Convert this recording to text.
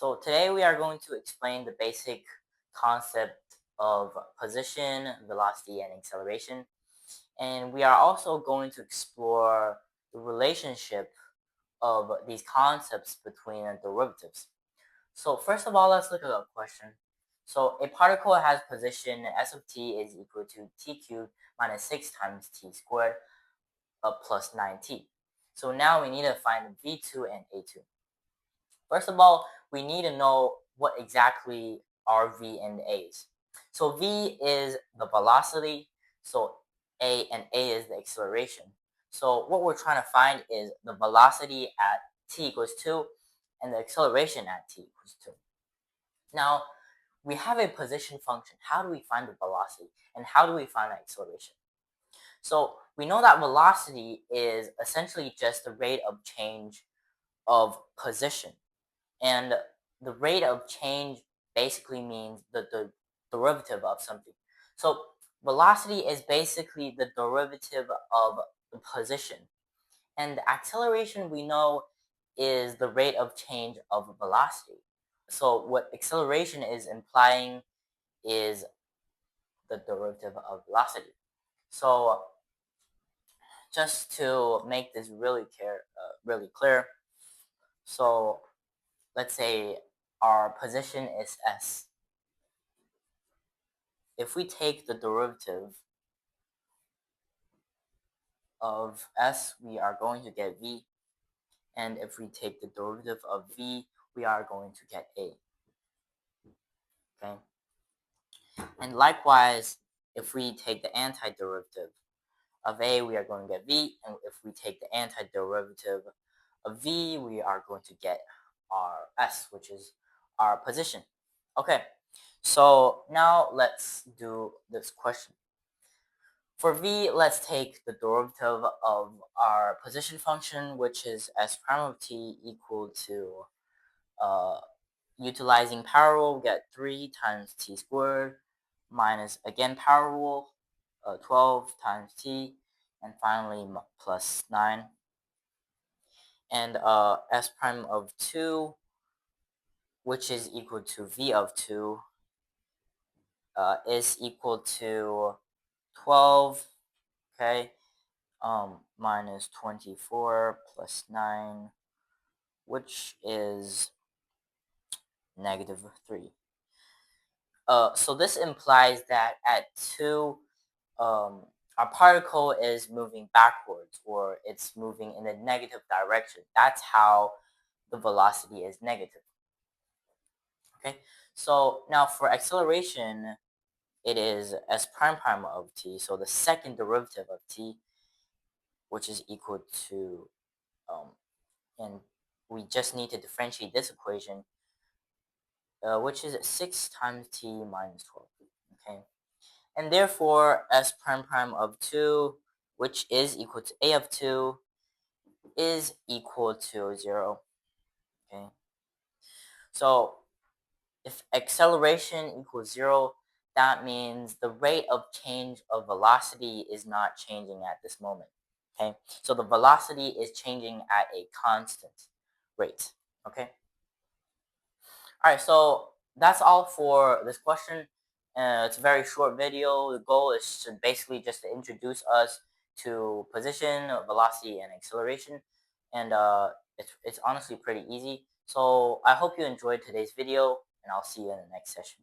So today we are going to explain the basic concept of position, velocity, and acceleration. And we are also going to explore the relationship of these concepts between derivatives. So first of all, let's look at a question. So a particle has position s of t is equal to t cubed minus 6 times t squared plus 9t. So now we need to find v2 and a2. First of all, we need to know what exactly are v and a is. So v is the velocity, so a is the acceleration. So what we're trying to find is the velocity at t equals 2 and the acceleration at t equals 2. Now, we have a position function. How do we find the velocity and how do we find the acceleration? So we know that velocity is essentially just the rate of change of position. And the rate of change basically means the derivative of something. So velocity is basically the derivative of the position. And the acceleration we know is the rate of change of velocity. So what acceleration is implying is the derivative of velocity. So just to make this really clear, so let's say our position is s. If we take the derivative of s, we are going to get v. And if we take the derivative of v, we are going to get a. Okay. And likewise, if we take the antiderivative of a, we are going to get v. And if we take the antiderivative of v, we are going to get our s, which is our position. Okay. So now let's do this question. For v, let's take the derivative of our position function, which is s prime of t equal to, utilizing power rule, we get 3 times t squared minus, again, power rule, 12 times t, and finally plus 9. And s prime of 2, which is equal to v of 2, is equal to 12, okay, minus 24 plus 9, which is negative 3. So this implies that at 2, our particle is moving backwards, or it's moving in a negative direction. That's how the velocity is negative. Okay, so now for acceleration, it is s prime prime of t, so the second derivative of t, which is equal to, and we just need to differentiate this equation, which is 6 times t minus 12. Okay, and therefore s prime prime of 2, which is equal to a of 2, is equal to 0. Okay, so if acceleration equals 0, that means the rate of change of velocity is not changing at this moment. Okay, so the velocity is changing at a constant rate. Okay, all right, so that's all for this question. It's a very short video. The goal is to basically just to introduce us to position, velocity, and acceleration. And it's honestly pretty easy. So I hope you enjoyed today's video, and I'll see you in the next session.